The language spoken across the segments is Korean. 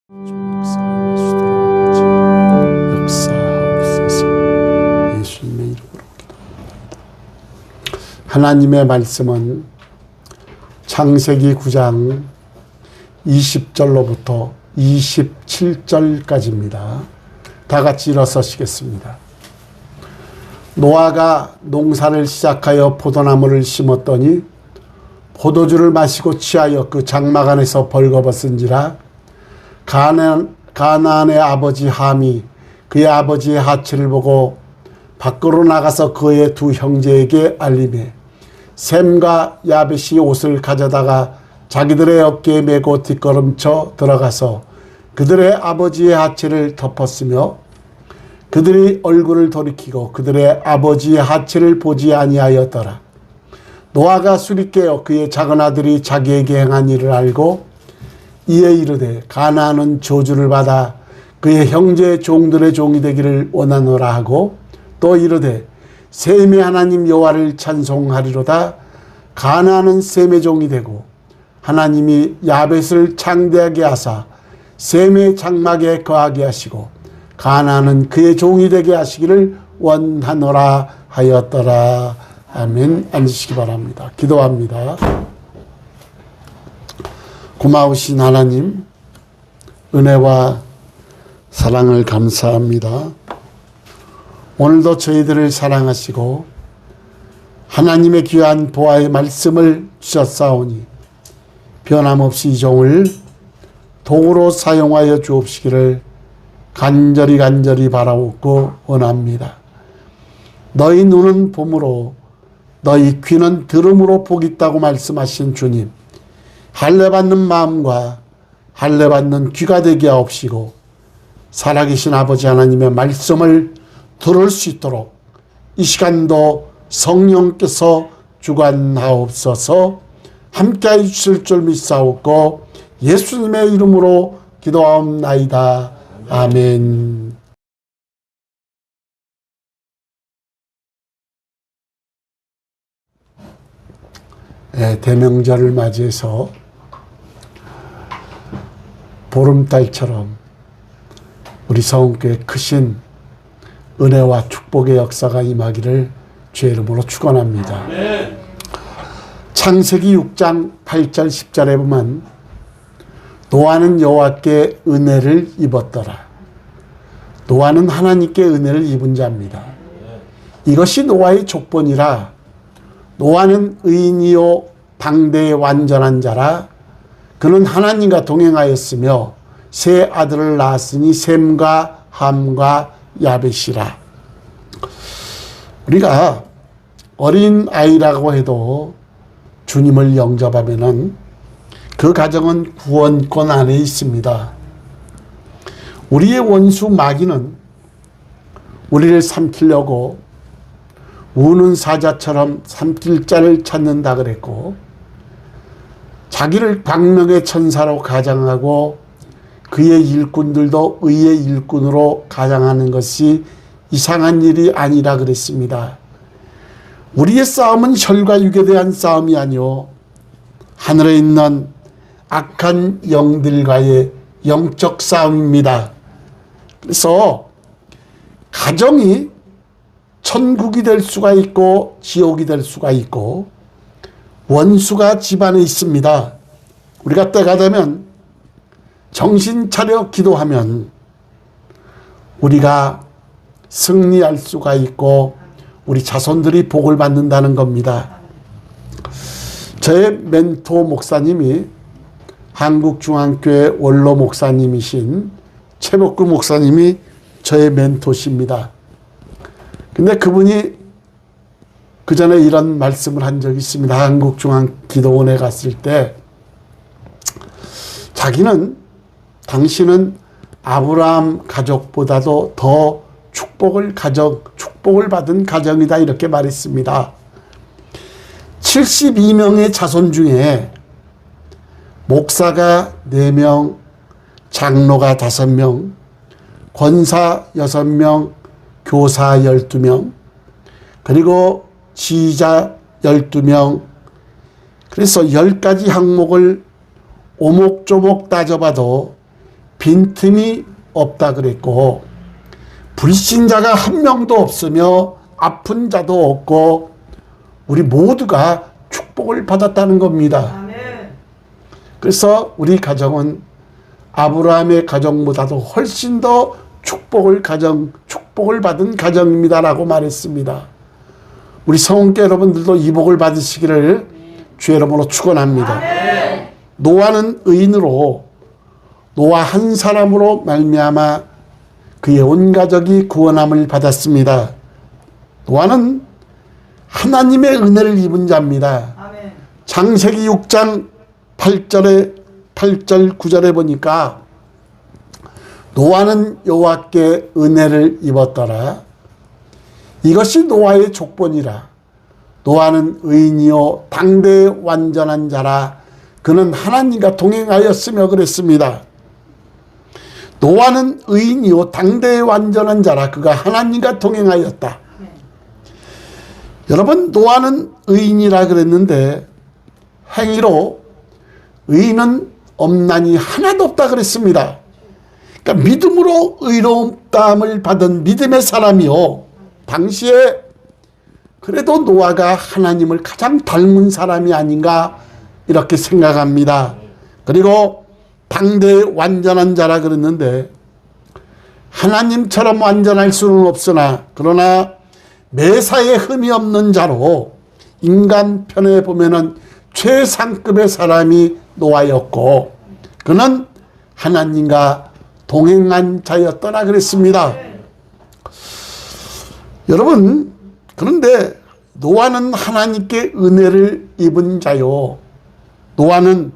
역사하옵소서. 예수님의 이름으로 기도합니다. 하나님의 말씀은 창세기 9장 20절로부터 27절까지입니다. 다 같이 일어서시겠습니다. 노아가 농사를 시작하여 포도나무를 심었더니 포도주를 마시고 취하여 그 장막 안에서 벌거벗은지라. 가나안의 아버지 함이 그의 아버지의 하체를 보고 밖으로 나가서 그의 두 형제에게 알리매 셈과 야벳이 옷을 가져다가 자기들의 어깨에 메고 뒷걸음쳐 들어가서 그들의 아버지의 하체를 덮었으며 그들이 얼굴을 돌이키고 그들의 아버지의 하체를 보지 아니하였더라. 노아가 술이 깨어 그의 작은 아들이 자기에게 행한 일을 알고 이에 이르되 가나안은 저주를 받아 그의 형제의 종들의 종이 되기를 원하노라 하고 또 이르되 셈의 하나님 여호와를 찬송하리로다. 가나안은 셈의 종이 되고 하나님이 야벳을 창대하게 하사 셈의 장막에 거하게 하시고 가나안은 그의 종이 되게 하시기를 원하노라 하였더라. 아멘. 앉으시기 바랍니다. 기도합니다. 고마우신 하나님, 은혜와 사랑을 감사합니다. 오늘도 저희들을 사랑하시고 하나님의 귀한 보화의 말씀을 주셨사오니 변함없이 이 종을 도구로 사용하여 주옵시기를 간절히 바라옵고 원합니다. 너희 눈은 봄으로 너희 귀는 들음으로 복이 있다고 말씀하신 주님, 할례받는 마음과 할례받는 귀가 되게 하옵시고 살아계신 아버지 하나님의 말씀을 들을 수 있도록 이 시간도 성령께서 주관하옵소서. 함께해 주실 줄 믿사옵고 예수님의 이름으로 기도하옵나이다. 아멘. 대명절을 맞이해서 보름달처럼 우리 서원교회 크신 은혜와 축복의 역사가 임하기를 주의 이름으로 축원합니다. 창세기 6장 8절 10절에 보면 노아는 여호와께 은혜를 입었더라. 노아는 하나님께 은혜를 입은 자입니다. 이것이 노아의 족본이라 노아는 의인이요 방대의 완전한 자라. 그는 하나님과 동행하였으며 세 아들을 낳았으니 셈과 함과 야벳이라. 우리가 어린 아이라고 해도 주님을 영접하면은 그 가정은 구원권 안에 있습니다. 우리의 원수 마귀는 우리를 삼키려고 우는 사자처럼 삼킬 자를 찾는다 그랬고 자기를 광명의 천사로 가장하고 그의 일꾼들도 의의 일꾼으로 가장하는 것이 이상한 일이 아니라 그랬습니다. 우리의 싸움은 혈과 육에 대한 싸움이 아니오 하늘에 있는 악한 영들과의 영적 싸움입니다. 그래서 가정이 천국이 될 수가 있고 지옥이 될 수가 있고 원수가 집안에 있습니다. 우리가 때가 되면 정신 차려 기도하면 우리가 승리할 수가 있고 우리 자손들이 복을 받는다는 겁니다. 저의 멘토 목사님이 한국중앙교회 원로 목사님이신 최복구 목사님이 저의 멘토십니다. 근데 그분이 그 전에 이런 말씀을 한 적이 있습니다. 한국중앙기도원에 갔을 때 자기는 당신은 아브라함 가족보다도 더 축복을 받은 가정이다 이렇게 말했습니다. 72명의 자손 중에 목사가 4명, 장로가 5명, 권사 6명, 교사 12명, 그리고 지휘자 12명, 그래서 10가지 항목을 오목조목 따져봐도 빈틈이 없다 그랬고, 불신자가 한 명도 없으며 아픈 자도 없고 우리 모두가 축복을 받았다는 겁니다. 아멘. 그래서 우리 가정은 아브라함의 가정보다도 훨씬 더 축복을 받은 가정입니다라고 말했습니다. 우리 성원교 여러분들도 이 복을 받으시기를 주의 이름으로 축원합니다. 아멘. 노아는 의인으로, 노아 한 사람으로 말미암아 그의 온 가족이 구원함을 받았습니다. 노아는 하나님의 은혜를 입은 자입니다. 아멘. 창세기 6장 8절 9절에 보니까 노아는 여호와께 은혜를 입었더라. 이것이 노아의 족본이라. 노아는 의인이요 당대의 완전한 자라. 그는 하나님과 동행하였으며 그랬습니다. 노아는 의인이요 당대의 완전한 자라. 그가 하나님과 동행하였다. 여러분, 노아는 의인이라 그랬는데 행위로 의인은 없나니 하나도 없다 그랬습니다. 그러니까 믿음으로 의로움을 받은 믿음의 사람이요, 당시에 그래도 노아가 하나님을 가장 닮은 사람이 아닌가 이렇게 생각합니다. 그리고 당대의 완전한 자라 그랬는데 하나님처럼 완전할 수는 없으나 그러나 매사에 흠이 없는 자로 인간 편에 보면은 최상급의 사람이 노아였고 그는 하나님과 동행한 자였더라 그랬습니다. 여러분, 그런데 노아는 하나님께 은혜를 입은 자요, 노아는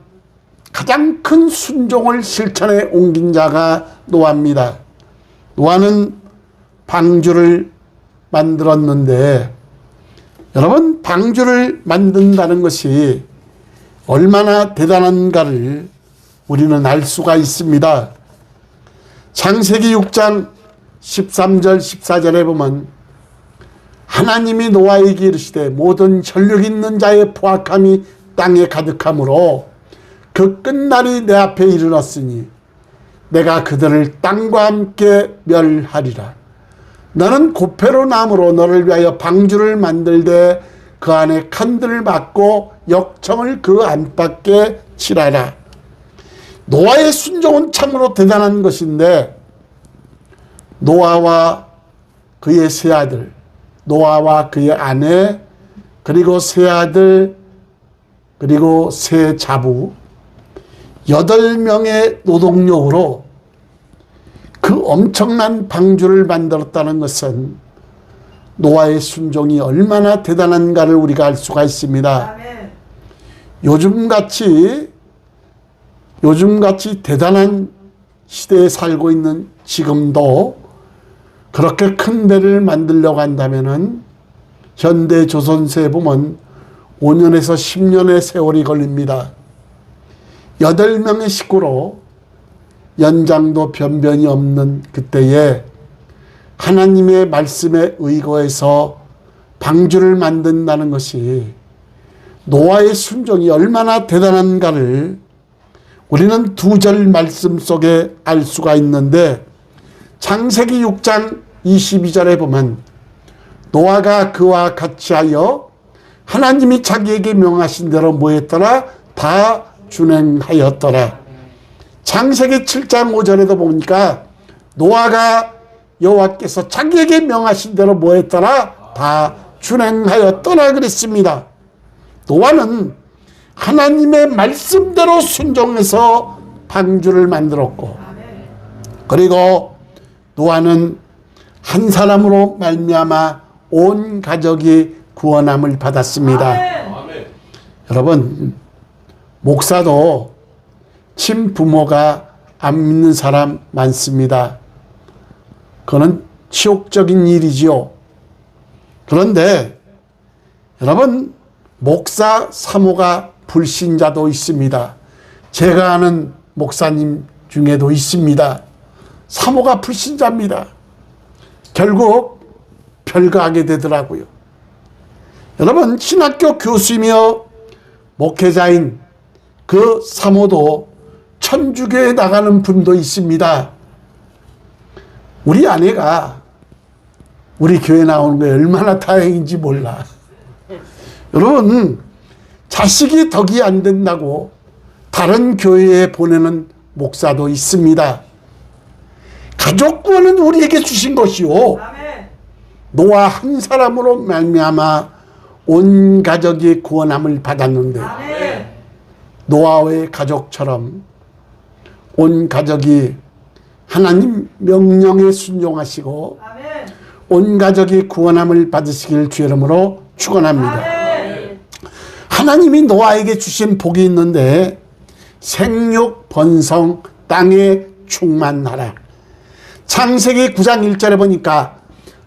가장 큰 순종을 실천에 옮긴 자가 노아입니다. 노아는 방주를 만들었는데 여러분, 방주를 만든다는 것이 얼마나 대단한가를 우리는 알 수가 있습니다. 창세기 6장 13절 14절에 보면 하나님이 노아에게 이르시되 모든 혈육 있는 자의 포악함이 땅에 가득하므로 그 끝날이 내 앞에 이르렀으니 내가 그들을 땅과 함께 멸하리라. 너는 고페로 나무로 너를 위하여 방주를 만들되 그 안에 칸들을 막고 역청을 그 안팎에 칠하라. 노아의 순종은 참으로 대단한 것인데 노아와 그의 세 아들, 노아와 그의 아내, 그리고 세 아들, 그리고 세 자부 8명의 노동력으로 그 엄청난 방주를 만들었다는 것은 노아의 순종이 얼마나 대단한가를 우리가 알 수가 있습니다. 아멘. 요즘같이 대단한 시대에 살고 있는 지금도 그렇게 큰 배를 만들려고 한다면은 현대 조선세에 보면 5년에서 10년의 세월이 걸립니다. 8명의 식구로 연장도 변변이 없는 그때에 하나님의 말씀에 의거해서 방주를 만든다는 것이 노아의 순종이 얼마나 대단한가를 우리는 2절 말씀 속에 알 수가 있는데 창세기 6장 22절에 보면 노아가 그와 같이 하여 하나님이 자기에게 명하신 대로 뭐 했더라? 다 준행하였더라. 창세기 7장 5절에도 보니까 노아가 여호와께서 자기에게 명하신 대로 뭐 했더라? 다 준행하였더라 그랬습니다. 노아는 하나님의 말씀대로 순종해서 방주를 만들었고 그리고 노아는 한 사람으로 말미암아 온 가족이 구원함을 받았습니다. 아멘. 여러분, 목사도 친부모가 안 믿는 사람 많습니다. 그건 치욕적인 일이지요. 그런데 여러분, 목사 사모가 불신자도 있습니다. 제가 아는 목사님 중에도 있습니다. 사모가 불신자입니다. 결국 별거하게 되더라고요. 여러분, 신학교 교수이며 목회자인 그 사모도 천주교에 나가는 분도 있습니다. 우리 아내가 우리 교회 나오는 게 얼마나 다행인지 몰라. 여러분, 자식이 덕이 안 된다고 다른 교회에 보내는 목사도 있습니다. 가족 구원은 우리에게 주신 것이요, 노아 한 사람으로 말미암아 온 가족이 구원함을 받았는데, 노아의 가족처럼 온 가족이 하나님 명령에 순종하시고 온 가족이 구원함을 받으시길 주 이름으로 축원합니다. 하나님이 노아에게 주신 복이 있는데, 생육 번성 땅에 충만하라. 창세기 9장 1절에 보니까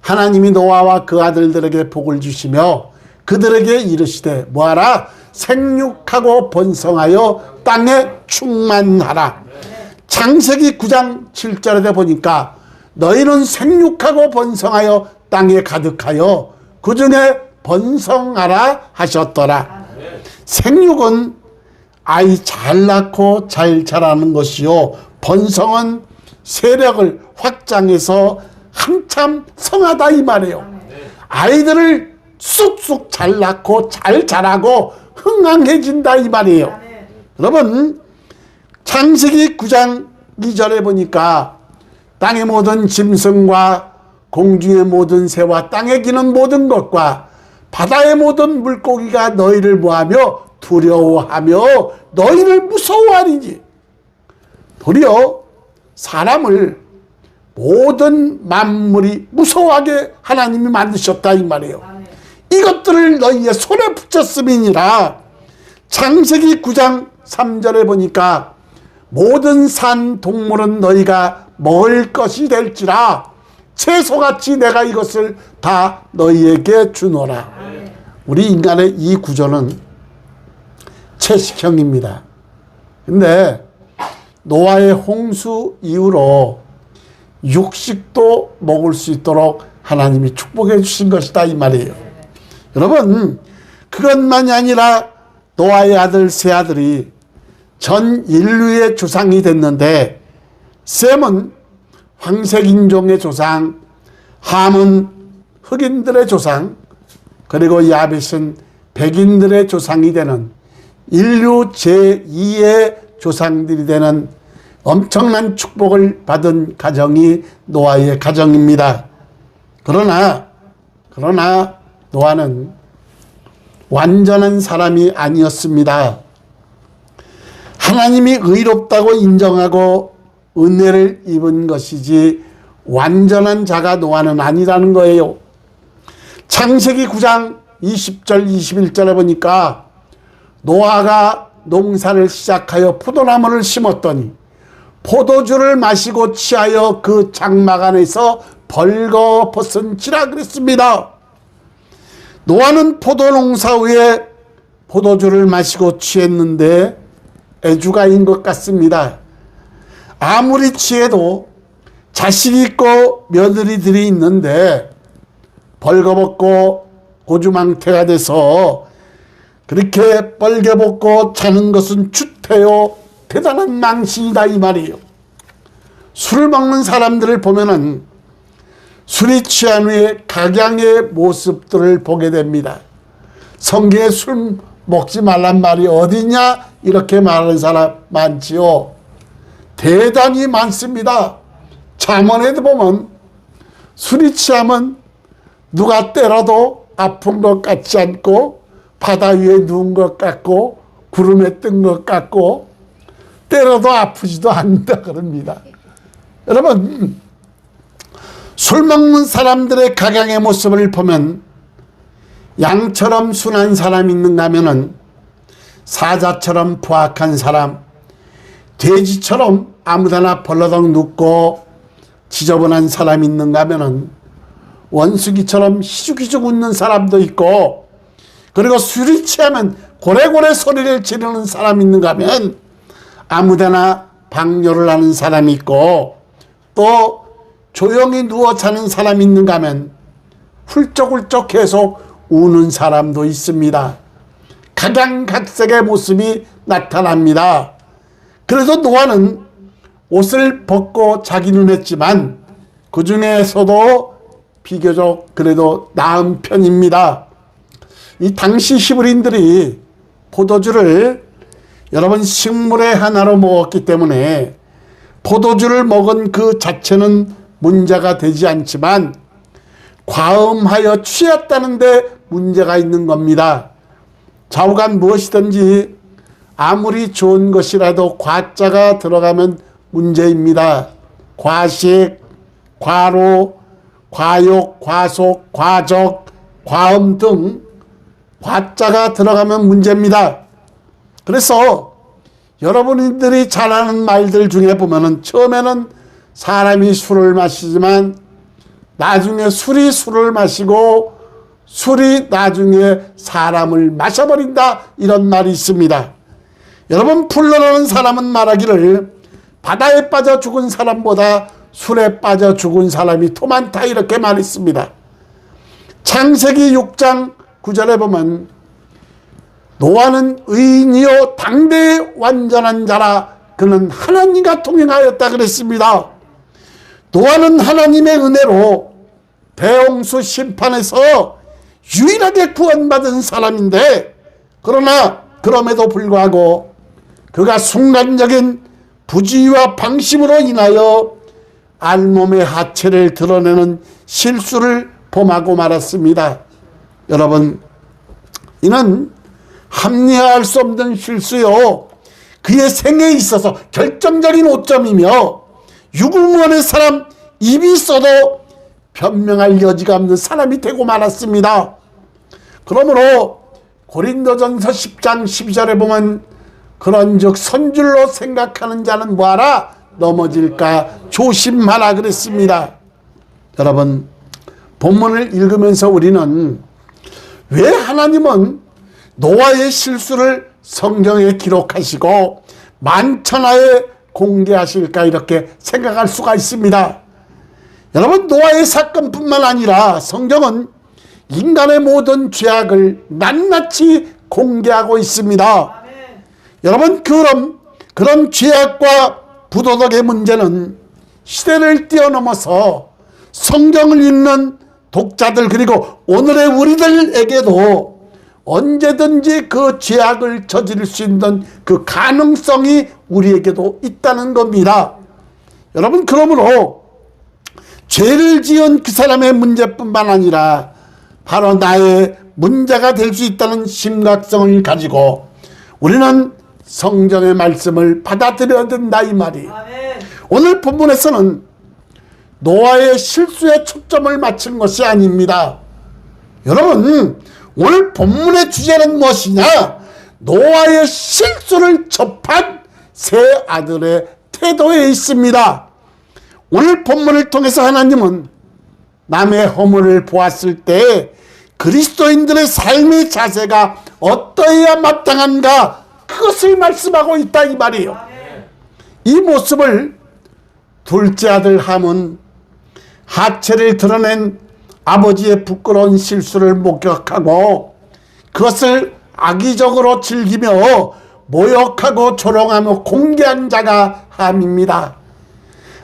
하나님이 노아와 그 아들들에게 복을 주시며 그들에게 이르시되 뭐하라? 생육하고 번성하여 땅에 충만하라. 창세기 9장 7절에 보니까 너희는 생육하고 번성하여 땅에 가득하여 그 중에 번성하라 하셨더라. 생육은 아이 잘 낳고 잘 자라는 것이요, 번성은 세력을 확장해서 한참 성하다 이 말이에요. 아이들을 쑥쑥 잘 낳고 잘 자라고 흥황해진다 이 말이에요. 여러분, 창세기 9장 2절에 보니까 땅의 모든 짐승과 공중의 모든 새와 땅에 기는 모든 것과 바다의 모든 물고기가 너희를 뭐하며 두려워하며 너희를 무서워하리니, 도리어 사람을 모든 만물이 무서워하게 하나님이 만드셨다 이 말이에요. 이것들을 너희의 손에 붙였음이니라. 창세기 9장 3절에 보니까 모든 산 동물은 너희가 먹을 것이 될지라 채소같이 내가 이것을 다 너희에게 주노라. 우리 인간의 이 구조는 채식형입니다. 근데 노아의 홍수 이후로 육식도 먹을 수 있도록 하나님이 축복해 주신 것이다 이 말이에요. 여러분, 그것만이 아니라 노아의 아들 세 아들이 전 인류의 조상이 됐는데, 셈은 황색인종의 조상, 함은 흑인들의 조상, 그리고 야벳은 백인들의 조상이 되는 인류 제2의 조상들이 되는 엄청난 축복을 받은 가정이 노아의 가정입니다. 그러나 노아는 완전한 사람이 아니었습니다. 하나님이 의롭다고 인정하고 은혜를 입은 것이지 완전한 자가 노아는 아니라는 거예요. 창세기 9장 20절 21절에 보니까 노아가 농사를 시작하여 포도나무를 심었더니 포도주를 마시고 취하여 그 장막 안에서 벌거벗은지라 그랬습니다. 노아는 포도농사 후에 포도주를 마시고 취했는데 애주가인 것 같습니다. 아무리 취해도 자식 있고 며느리들이 있는데 벌거벗고 고주망태가 돼서 그렇게 벌게벗고 자는 것은 추태요 대단한 망신이다 이 말이에요. 술을 먹는 사람들을 보면은 술이 취한 후에 각양의 모습들을 보게 됩니다. 성경에 술 먹지 말란 말이 어디냐 이렇게 말하는 사람 많지요. 대단히 많습니다. 잠언에도 보면 술이 취하면 누가 때려도 아픈 것 같지 않고 바다 위에 누운 것 같고 구름에 뜬 것 같고 때려도 아프지도 않는다 그럽니다. 여러분, 술 먹는 사람들의 각양의 모습을 보면 양처럼 순한 사람 있는가 하면은 사자처럼 부악한 사람, 돼지처럼 아무데나 벌러덩 눕고 지저분한 사람 있는가 하면은 원숭이처럼 희죽희죽 웃는 사람도 있고, 그리고 술이 취하면 고래고래 소리를 지르는 사람 있는가 하면 아무데나 방뇨를 하는 사람이 있고, 또 조용히 누워 자는 사람이 있는가 하면 훌쩍훌쩍 계속 우는 사람도 있습니다. 각양각색의 모습이 나타납니다. 그래도 노아는 옷을 벗고 자기는 했지만 그 중에서도 비교적 그래도 나은 편입니다. 이 당시 히브리인들이 포도주를 여러분 식물의 하나로 먹었기 때문에 포도주를 먹은 그 자체는 문제가 되지 않지만 과음하여 취했다는데 문제가 있는 겁니다. 좌우간 무엇이든지 아무리 좋은 것이라도 과자가 들어가면 문제입니다. 과식, 과로, 과욕, 과속, 과적, 과음 등 과자가 들어가면 문제입니다. 그래서 여러분들이 잘 아는 말들 중에 보면은 처음에는 사람이 술을 마시지만 나중에 술이 술을 마시고 술이 나중에 사람을 마셔버린다, 이런 말이 있습니다. 여러분, 풀러라는 사람은 말하기를 바다에 빠져 죽은 사람보다 술에 빠져 죽은 사람이 더 많다, 이렇게 말했습니다. 창세기 6장 9절에 보면 노아는 의인이요 당대의 완전한 자라 그는 하나님과 동행하였다 그랬습니다. 노아는 하나님의 은혜로 대홍수 심판에서 유일하게 구원받은 사람인데, 그러나 그럼에도 불구하고 그가 순간적인 부주의와 방심으로 인하여 알몸의 하체를 드러내는 실수를 범하고 말았습니다. 여러분, 이는 합리화할 수 없는 실수요, 그의 생애에 있어서 결정적인 오점이며 유구무원의 사람 입이 있어도 변명할 여지가 없는 사람이 되고 말았습니다. 그러므로 고린도전서 10장 12절에 보면 그런즉 선줄로 생각하는 자는 뭐하라? 넘어질까 조심하라 그랬습니다. 여러분, 본문을 읽으면서 우리는 왜 하나님은 노아의 실수를 성경에 기록하시고 만천하에 공개하실까, 이렇게 생각할 수가 있습니다. 여러분, 노아의 사건뿐만 아니라 성경은 인간의 모든 죄악을 낱낱이 공개하고 있습니다. 아멘. 여러분, 그런 죄악과 부도덕의 문제는 시대를 뛰어넘어서 성경을 읽는 독자들, 그리고 오늘의 우리들에게도 언제든지 그 죄악을 저지를 수 있는 그 가능성이 우리에게도 있다는 겁니다. 여러분, 그러므로 죄를 지은 그 사람의 문제뿐만 아니라 바로 나의 문제가 될 수 있다는 심각성을 가지고 우리는 성경의 말씀을 받아들여야 된다, 이 말이에요. 오늘 본문에서는 노아의 실수에 초점을 맞춘 것이 아닙니다. 여러분, 오늘 본문의 주제는 무엇이냐? 노아의 실수를 접한 세 아들의 태도에 있습니다. 오늘 본문을 통해서 하나님은 남의 허물을 보았을 때 그리스도인들의 삶의 자세가 어떠해야 마땅한가, 그것을 말씀하고 있다, 이 말이에요. 이 모습을 둘째 아들 함은 하체를 드러낸 아버지의 부끄러운 실수를 목격하고 그것을 악의적으로 즐기며 모욕하고 조롱하며 공개한 자가 함입니다.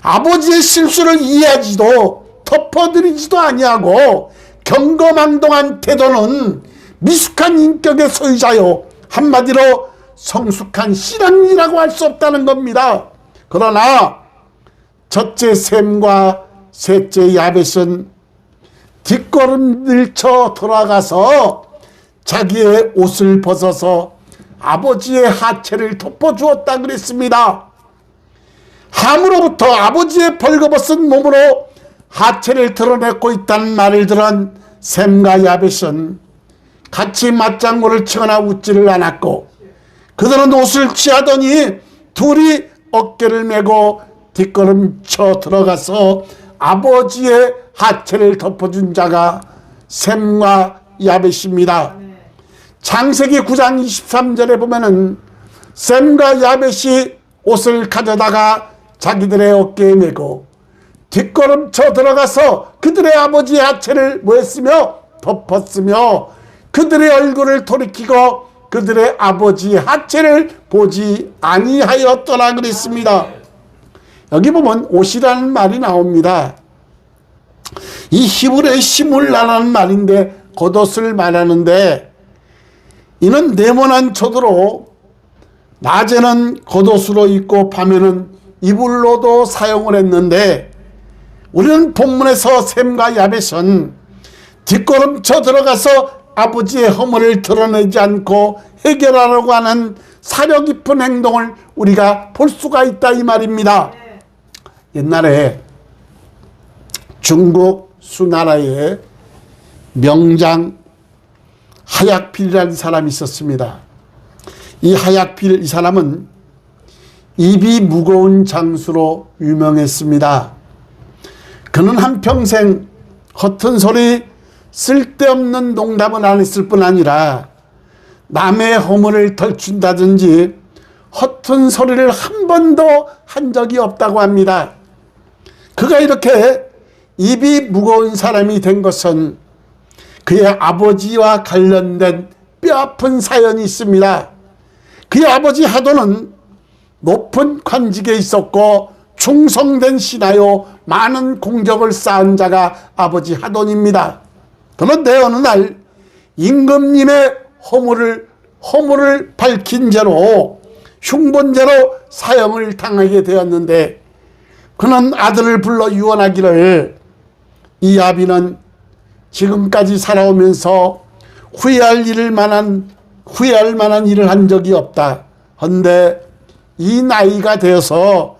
아버지의 실수를 이해하지도 덮어드리지도 아니하고 경거망동한 태도는 미숙한 인격의 소유자요, 한마디로 성숙한 신앙이라고 할 수 없다는 겁니다. 그러나 첫째 셈과 셋째 야벳은 뒷걸음질 쳐 돌아가서 자기의 옷을 벗어서 아버지의 하체를 덮어주었다 그랬습니다. 함으로부터 아버지의 벌거벗은 몸으로 하체를 드러내고 있다는 말을 들은 셈과 야벳은 같이 맞장구를 치거나 웃지를 않았고, 그들은 옷을 취하더니 둘이 어깨를 메고 뒷걸음쳐 들어가서 아버지의 하체를 덮어준 자가 셈과 야벳입니다. 창세기 9장 23절에 보면은 셈과 야벳이 옷을 가져다가 자기들의 어깨에 메고 뒷걸음쳐 들어가서 그들의 아버지의 하체를 뭐했으며 덮었으며 그들의 얼굴을 돌이키고 그들의 아버지의 하체를 보지 아니하였더라 그랬습니다. 여기 보면 옷이라는 말이 나옵니다. 이 히브리어의 시물라라는 말인데 겉옷을 말하는데, 이는 네모난 초도로 낮에는 겉옷으로 입고 밤에는 이불로도 사용을 했는데, 우리는 본문에서 셈과 야벳은 뒷걸음쳐 들어가서 아버지의 허물을 드러내지 않고 해결하려고 하는 사려 깊은 행동을 우리가 볼 수가 있다 이 말입니다. 옛날에 중국 수나라에 명장 하약필이라는 사람이 있었습니다. 이 하약필, 이 사람은 입이 무거운 장수로 유명했습니다. 그는 한평생 허튼 소리, 쓸데없는 농담을 안 했을 뿐 아니라 남의 허물을 덜춘다든지 허튼 소리를 한 번도 한 적이 없다고 합니다. 그가 이렇게 입이 무거운 사람이 된 것은 그의 아버지와 관련된 뼈아픈 사연이 있습니다. 그의 아버지 하도는 높은 관직에 있었고 충성된 신하요 많은 공적을 쌓은 자가 아버지 하돈입니다. 그런데 어느 날 임금님의 허물을 밝힌 죄로 흉본죄로 사형을 당하게 되었는데, 그는 아들을 불러 유언하기를, 이 아비는 지금까지 살아오면서 후회할 만한 일을 한 적이 없다. 헌데 이 나이가 되어서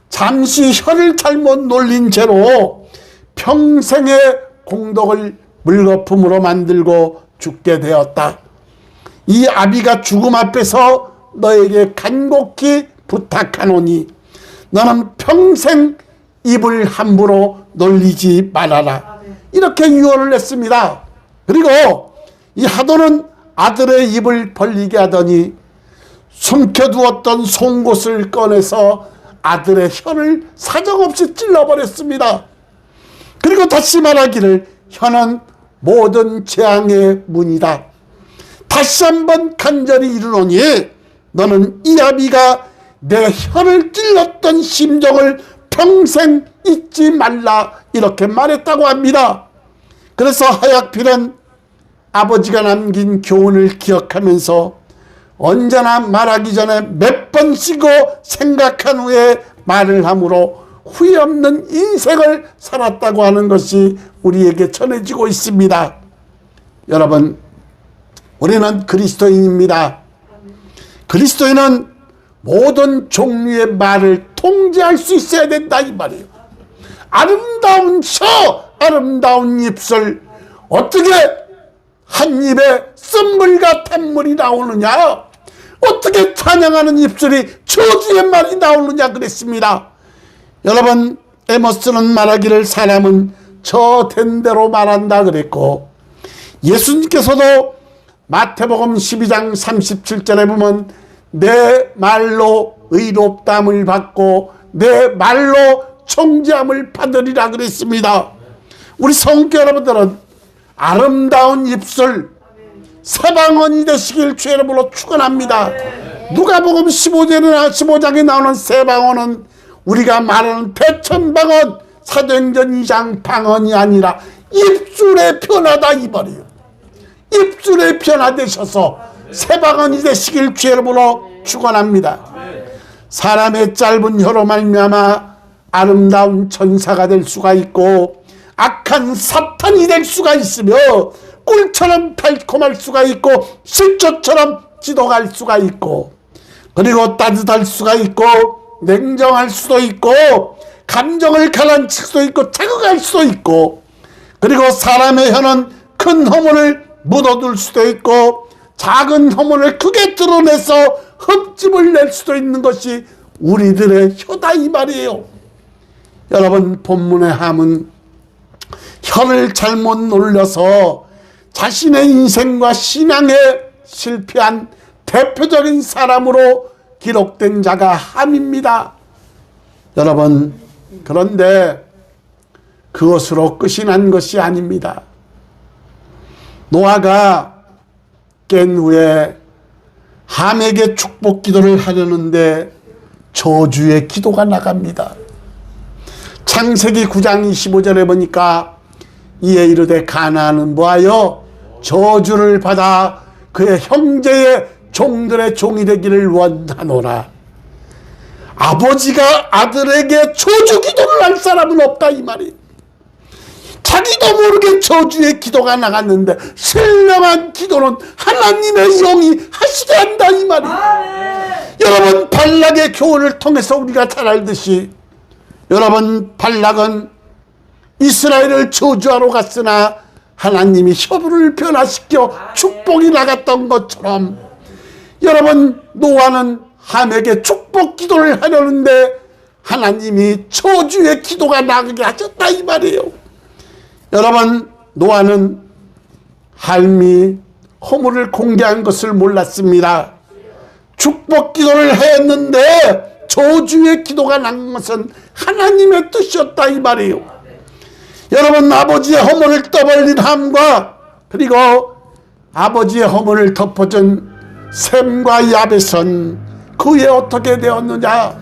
잠시 혀를 잘못 놀린 채로 평생의 공덕을 물거품으로 만들고 죽게 되었다. 이 아비가 죽음 앞에서 너에게 간곡히 부탁하노니 너는 평생 입을 함부로 놀리지 말아라. 이렇게 유언을 했습니다. 그리고 이 하도는 아들의 입을 벌리게 하더니 숨겨두었던 송곳을 꺼내서 아들의 혀를 사정없이 찔러버렸습니다. 그리고 다시 말하기를, 혀는 모든 재앙의 문이다. 다시 한번 간절히 이르노니 너는 이 아비가 내 혀를 찔렀던 심정을 평생 잊지 말라, 이렇게 말했다고 합니다. 그래서 하약필은 아버지가 남긴 교훈을 기억하면서 언제나 말하기 전에 몇 번 쉬고 생각한 후에 말을 함으로 후회 없는 인생을 살았다고 하는 것이 우리에게 전해지고 있습니다. 여러분, 우리는 그리스도인입니다. 그리스도인은 모든 종류의 말을 통제할 수 있어야 된다 이 말이에요. 아름다운 혀, 아름다운 입술, 어떻게 한 입에 쓴물과 탄물이 나오느냐, 어떻게 찬양하는 입술이 저주의 말이 나오느냐 그랬습니다. 여러분, 에머스는 말하기를 사람은 저 된 대로 말한다 그랬고, 예수님께서도 마태복음 12장 37절에 보면 내 말로 의롭담을 받고 내 말로 정죄함을 받으리라 그랬습니다. 우리 성교 여러분들은 아름다운 입술, 새방언이 되시길 주의 이름으로 축원합니다. 누가복음 15장에 나오는 새방언은 우리가 말하는 대천방언, 사도행전 2장 방언이 아니라 입술의 변화다 이 말이에요. 입술의 변화되셔서 새방언이 되시길 주의 이름으로 축원합니다. 사람의 짧은 혀로 말미암아 아름다운 천사가 될 수가 있고 악한 사탄이 될 수가 있으며 꿀처럼 달콤할 수가 있고 실초처럼 지독할 수가 있고, 그리고 따뜻할 수가 있고 냉정할 수도 있고 감정을 가라앉힐 수도 있고 자극할 수도 있고, 그리고 사람의 혀는 큰 허물을 묻어둘 수도 있고 작은 허물을 크게 드러내서 흠집을 낼 수도 있는 것이 우리들의 혀다 이 말이에요. 여러분, 본문의 함은 혀를 잘못 놀려서 자신의 인생과 신앙에 실패한 대표적인 사람으로 기록된 자가 함입니다. 여러분, 그런데 그것으로 끝이 난 것이 아닙니다. 노아가 깬 후에 함에게 축복 기도를 하려는데 저주의 기도가 나갑니다. 창세기 9장 25절에 보니까 이에 이르되 가나안은 뭐하여 저주를 받아 그의 형제의 종들의 종이 되기를 원하노라. 아버지가 아들에게 저주 기도를 할 사람은 없다 이 말이에요. 자기도 모르게 저주의 기도가 나갔는데 신령한 기도는 하나님의 영이 하시게 한다 이 말이에요. 여러분, 발락의 교훈을 통해서 우리가 잘 알듯이, 여러분, 발락은 이스라엘을 저주하러 갔으나 하나님이 협우를 변화시켜 축복이 나갔던 것처럼, 여러분, 노아는 함에게 축복 기도를 하려는데 하나님이 저주의 기도가 나가게 하셨다 이 말이에요. 여러분, 노아는 함이 허물을 공개한 것을 몰랐습니다. 축복 기도를 했는데 저주의 기도가 난 것은 하나님의 뜻이었다 이 말이에요. 여러분, 아버지의 허물을 떠벌린 함과 그리고 아버지의 허물을 덮어준 셈과 야벳은 그 후에 어떻게 되었느냐?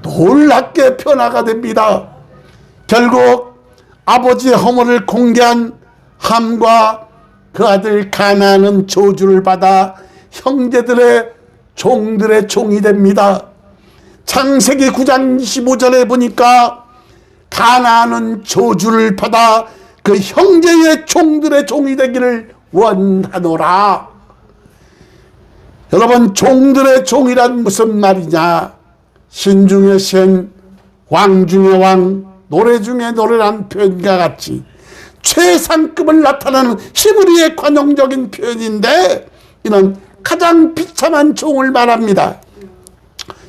놀랍게 변화가 됩니다. 결국 아버지의 허물을 공개한 함과 그 아들 가나안은 저주를 받아 형제들의 종들의 종이 됩니다. 창세기 9장 25절에 보니까 가나안은 저주를 받아 그 형제의 종들의 종이 되기를 원하노라. 여러분, 종들의 종이란 무슨 말이냐? 신 중에 신, 왕 중에 왕, 노래 중에 노래란 표현과 같이 최상급을 나타내는 히브리의 관용적인 표현인데, 이는 가장 비참한 종을 말합니다.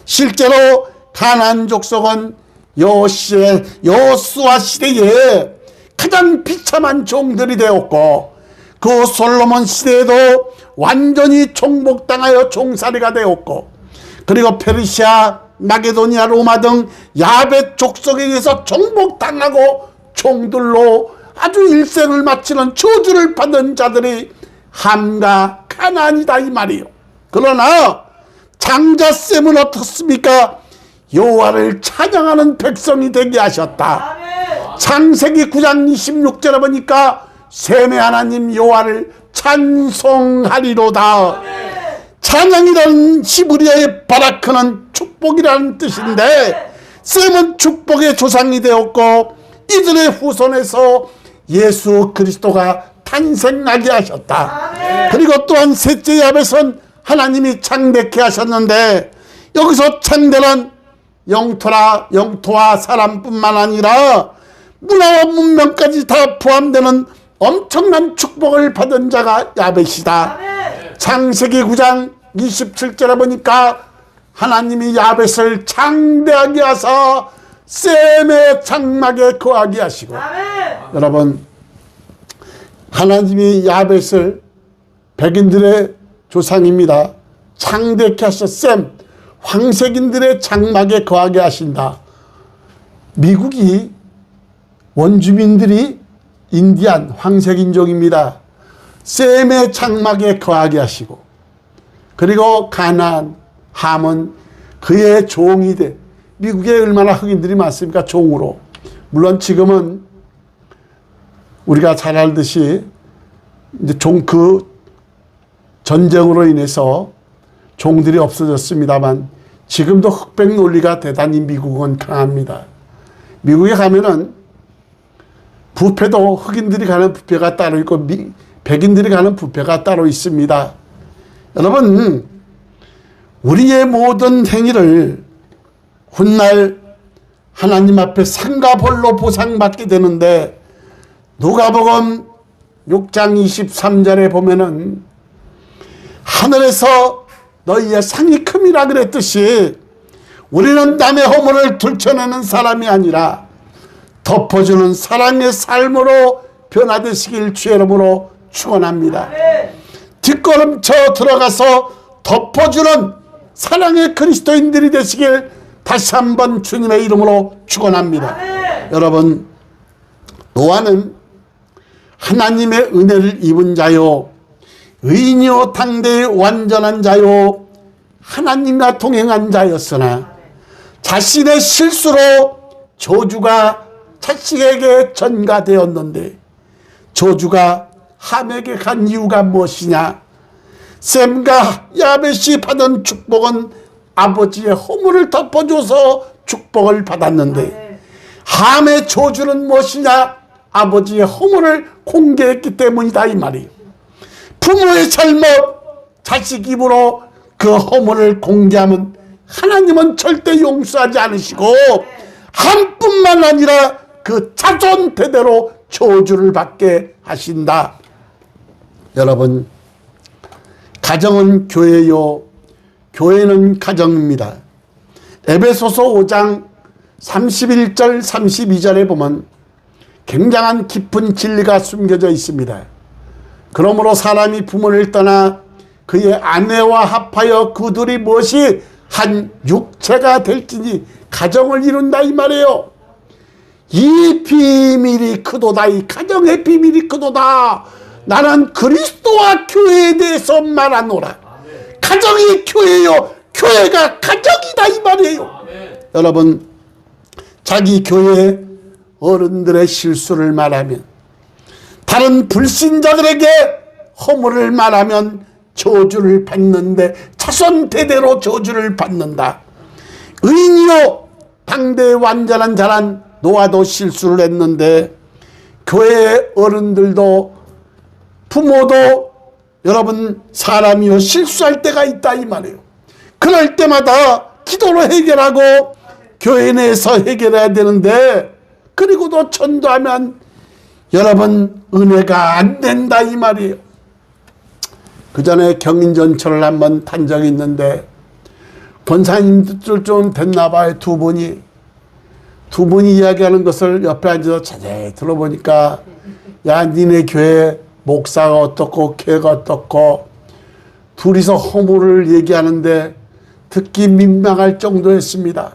실제로 가나안 족속은 여호수아 시대에 가장 비참한 종들이 되었고, 그 솔로몬 시대에도 완전히 종복당하여 종살이가 되었고, 그리고 페르시아, 마게도니아, 로마 등 야벳 족속에 의해서 종복당하고 종들로 아주 일생을 마치는 저주를 받은 자들이 함과 가나안이다 이 말이에요. 그러나 장자셈은 어떻습니까? 여호와를 찬양하는 백성이 되게 하셨다. 창세기 9장 26절에 보니까 셈의 하나님 여호와를 찬송하리로다. 찬양이라는 히브리어의 바라크는 축복이라는 뜻인데, 셈은 축복의 조상이 되었고 이들의 후손에서 예수 그리스도가 탄생하게 하셨다. 그리고 또한 셋째 야벳은 하나님이 창대케 하셨는데, 여기서 창대는 영토와 사람뿐만 아니라 문화와 문명까지 다 포함되는 엄청난 축복을 받은 자가 야벳이다. 창세기 9장 27절에 보니까 하나님이 야벳을 창대하게 하사 셈의 장막에 거하게 하시고, 여러분, 하나님이 야벳을 백인들의 조상입니다. 창대케 하셔 셈, 황색인들의 장막에 거하게 하신다. 미국이 원주민들이 인디안 황색인종입니다. 셈의 장막에 거하게 하시고, 그리고 가나안, 함은 그의 종이 돼. 미국에 얼마나 흑인들이 많습니까? 종으로. 물론 지금은 우리가 잘 알듯이 이제 그 전쟁으로 인해서 종들이 없어졌습니다만, 지금도 흑백 논리가 대단히 미국은 강합니다. 미국에 가면은 뷔페도 흑인들이 가는 뷔페가 따로 있고 백인들이 가는 뷔페가 따로 있습니다. 여러분, 우리의 모든 행위를 훗날 하나님 앞에 상과 벌로 보상받게 되는데, 누가복음 6장 23절에 보면은 하늘에서 너희의 상이 큼이라 그랬듯이 우리는 남의 허물을 들춰내는 사람이 아니라 덮어주는 사랑의 삶으로 변화되시길 주의 이름으로 축원합니다. 뒷걸음쳐 들어가서 덮어주는 사랑의 그리스도인들이 되시길 다시 한번 주님의 이름으로 축원합니다. 여러분, 노아는 하나님의 은혜를 입은 자요, 의인이요 당대의 완전한 자요 하나님과 동행한 자였으나 자신의 실수로 저주가 자식에게 전가되었는데 저주가 함에게 간 이유가 무엇이냐? 셈과 야벳이 받은 축복은 아버지의 허물을 덮어줘서 축복을 받았는데 함의 저주는 무엇이냐? 아버지의 허물을 공개했기 때문이다 이 말이에요. 부모의 잘못 자식 입으로 그 허물을 공개하면 하나님은 절대 용서하지 않으시고 함뿐만 아니라 그 자손 대대로 저주를 받게 하신다. 여러분, 가정은 교회요, 교회는 가정입니다. 에베소서 5장 31절 32절에 보면 굉장한 깊은 진리가 숨겨져 있습니다. 그러므로 사람이 부모를 떠나 그의 아내와 합하여 그들이 무엇이 한 육체가 될지니 가정을 이룬다 이 말이에요. 이 비밀이 크도다. 이 가정의 비밀이 크도다. 나는 그리스도와 교회에 대해서 말하노라. 가정이 교회요, 교회가 가정이다 이 말이에요. 여러분, 자기 교회 어른들의 실수를 말하면, 다른 불신자들에게 허물을 말하면 저주를 받는데 자손 대대로 저주를 받는다. 의인이요 당대의 완전한 자란 노아도 실수를 했는데 교회 어른들도 부모도 여러분 사람이요 실수할 때가 있다 이 말이에요. 그럴 때마다 기도로 해결하고 교회 내에서 해결해야 되는데 그리고도 전도하면 여러분 은혜가 안 된다 이 말이에요. 그 전에 경인전철을 한번 탄 적이 있는데 권사님들 좀 됐나 봐요. 두 분이 이야기하는 것을 옆에 앉아서 자세히 들어보니까 야 니네 교회 목사가 어떻고 교회가 어떻고 둘이서 허물을 얘기하는데 듣기 민망할 정도였습니다.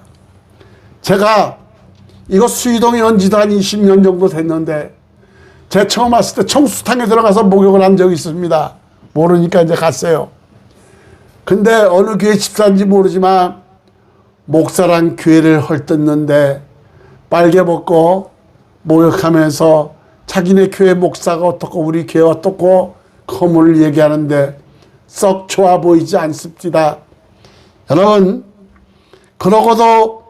제가 이거 수의동에 온 지도 한 20년 정도 됐는데 제가 처음 왔을 때 청수탕에 들어가서 목욕을 한 적이 있습니다. 모르니까 이제 갔어요. 근데 어느 교회 집사인지 모르지만 목사랑 교회를 헐뜯는데 빨개 벗고 목욕하면서 자기네 교회 목사가 어떻고 우리 교회 어떻고 허물을 얘기하는데 썩 좋아 보이지 않습니다. 여러분, 그러고도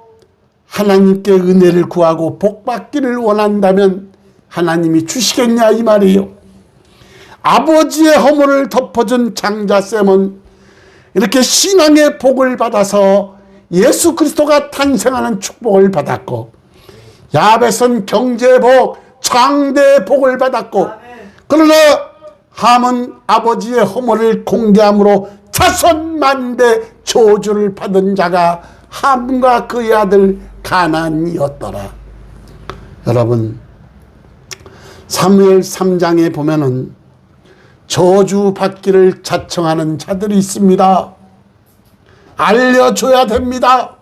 하나님께 은혜를 구하고 복 받기를 원한다면 하나님이 주시겠냐 이 말이에요. 아버지의 허물을 덮어준 장자쌤은 이렇게 신앙의 복을 받아서 예수 그리스도가 탄생하는 축복을 받았고, 야벳은 경제의 복, 장대의 복을 받았고, 그러나 함은 아버지의 허물을 공개함으로 자손만대 저주를 받은 자가 함과 그의 아들 가나안이었더라. 여러분, 사무엘 3장에 보면은 저주 받기를 자청하는 자들이 있습니다. 알려줘야 됩니다.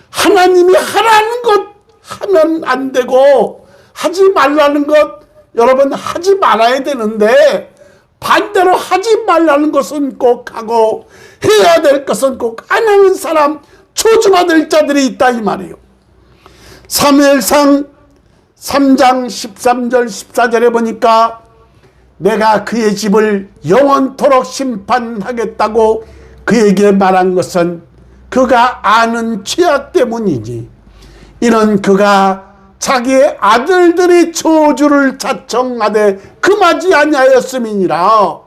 하나님이 하라는 것 하면 안 되고 하지 말라는 것 여러분 하지 말아야 되는데 반대로 하지 말라는 것은 꼭 하고 해야 될 것은 꼭 안 하는 사람 저주받을 자들이 있다 이 말이에요. 사무엘상 3장 13절 14절에 보니까 내가 그의 집을 영원토록 심판하겠다고 그에게 말한 것은 그가 아는 죄악 때문이지 이는 그가 자기의 아들들이 저주를 자청하되 금하지 아니하였음이니라.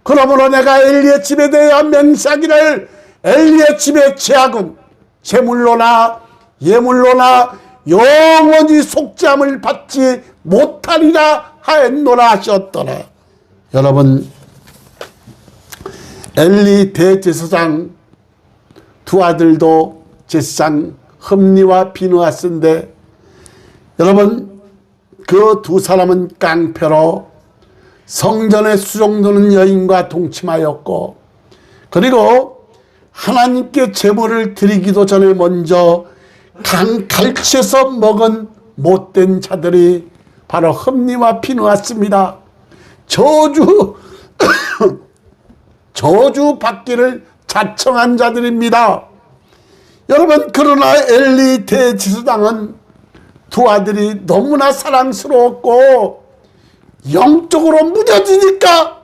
그러므로 내가 엘리의 집에 대하여 맹세하기를 엘리의 집의 죄악은 제물로나 예물로나 영원히 속죄함을 받지 못하리라 하였노라 하셨더라. 여러분, 엘리 대제사장 두 아들도 제사장 흠니와 비느하스인데 여러분 그 두 사람은 깡패로 성전에 수종드는 여인과 동침하였고 그리고 하나님께 제물을 드리기도 전에 먼저 갈치에서 먹은 못된 자들이 바로 흠니와 비느하스입니다. 저주 저주받기를 자청한 자들입니다. 여러분, 그러나 엘리 대지수장은 두 아들이 너무나 사랑스러웠고 영적으로 무뎌지니까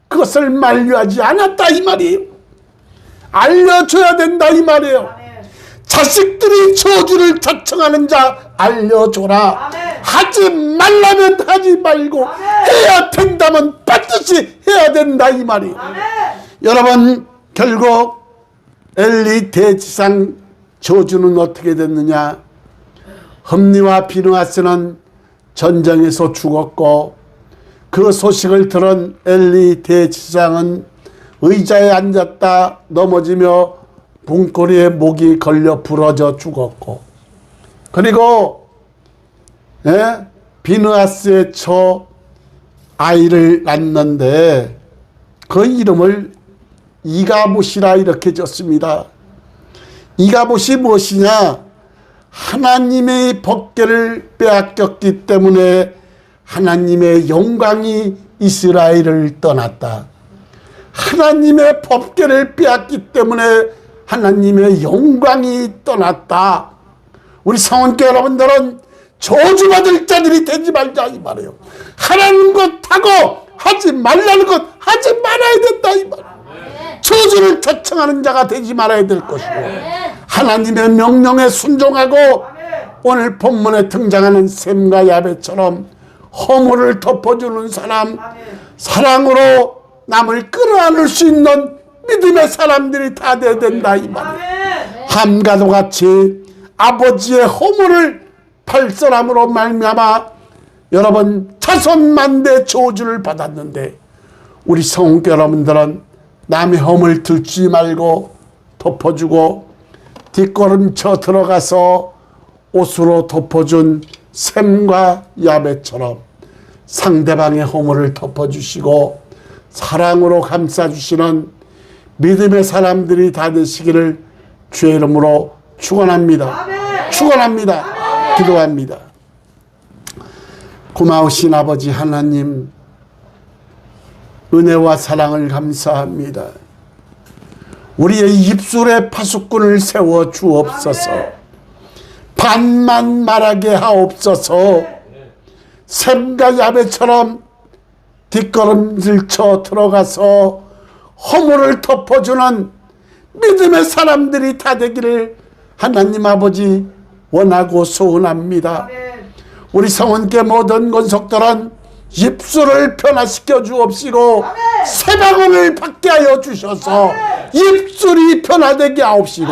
그것을 만류하지 않았다 이 말이에요. 알려줘야 된다 이 말이에요. 자식들이 저주를 자청하는 자 알려줘라. 하지 말라면 하지 말고 해야 된다면 반드시 해야 된다 이 말이에요. 여러분, 결국 엘리 대지상 저주는 어떻게 됐느냐? 흠니와 비느하스는 전쟁에서 죽었고 그 소식을 들은 엘리 대지상은 의자에 앉았다 넘어지며 문고리에 목이 걸려 부러져 죽었고, 그리고 비느하스의 처 아이를 낳는데 그 이름을 이가봇이라 이렇게 졌습니다. 이가봇이 무엇이냐? 하나님의 법궤를 빼앗겼기 때문에 하나님의 영광이 이스라엘을 떠났다. 하나님의 법궤를 빼앗기 때문에 하나님의 영광이 떠났다. 우리 성원교회 여러분들은 저주받을 자들이 되지 말자 이 말이에요. 하라는 것 하고 하지 말라는 것 하지 말아야 된다 이 말이에요. 저주를 자청하는 자가 되지 말아야 될 것이고, 하나님의 명령에 순종하고 오늘 본문에 등장하는 셈과 야벳처럼 허물을 덮어주는 사람, 사랑으로 남을 끌어안을 수 있는 믿음의 사람들이 다 돼야 된다 이 말이에요. 함과도 같이 아버지의 허물을 발설함으로 말미암아 여러분 자손만대 저주를 받았는데, 우리 성도 여러분들은 남의 허물 들지 말고 덮어주고 뒷걸음쳐 들어가서 옷으로 덮어준 셈과 야벳처럼 상대방의 허물을 덮어주시고 사랑으로 감싸주시는 믿음의 사람들이 다 되시기를 주의 이름으로 축원합니다. 축원합니다. 기도합니다. 고마우신 아버지 하나님, 은혜와 사랑을 감사합니다. 우리의 입술에 파수꾼을 세워 주옵소서. 반만 말하게 하옵소서. 셈과 야벳처럼 뒷걸음질 쳐 들어가서 허물을 덮어주는 믿음의 사람들이 다 되기를 하나님 아버지 원하고 소원합니다. 우리 성원께 모든 권속들은 입술을 변화시켜 주옵시고 새 방언을 받게 하여 주셔서 입술이 변화되게 하옵시고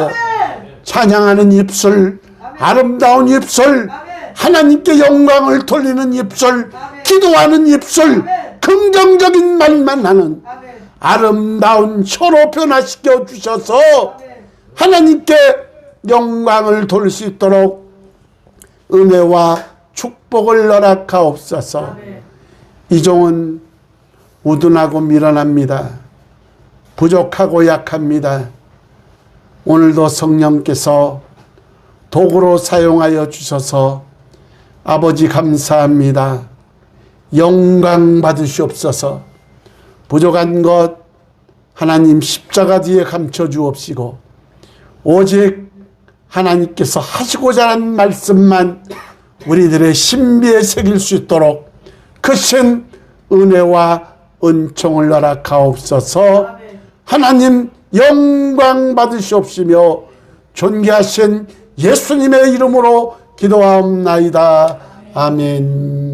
찬양하는 입술, 아름다운 입술, 하나님께 영광을 돌리는 입술, 기도하는 입술, 긍정적인 말만 하는 아름다운 혀로 변화시켜 주셔서 하나님께 영광을 돌릴 수 있도록 은혜와 축복을 허락하옵소서. 이종은 우둔하고 미련합니다. 부족하고 약합니다. 오늘도 성령께서 도구로 사용하여 주셔서 아버지 감사합니다. 영광 받으시옵소서. 부족한 것 하나님 십자가 뒤에 감춰 주옵시고 오직 하나님께서 하시고자 하는 말씀만 우리들의 신비에 새길 수 있도록 크신 은혜와 은총을 허락하옵소서. 하나님 영광 받으시옵시며 존귀하신 예수님의 이름으로 기도하옵나이다. 아멘.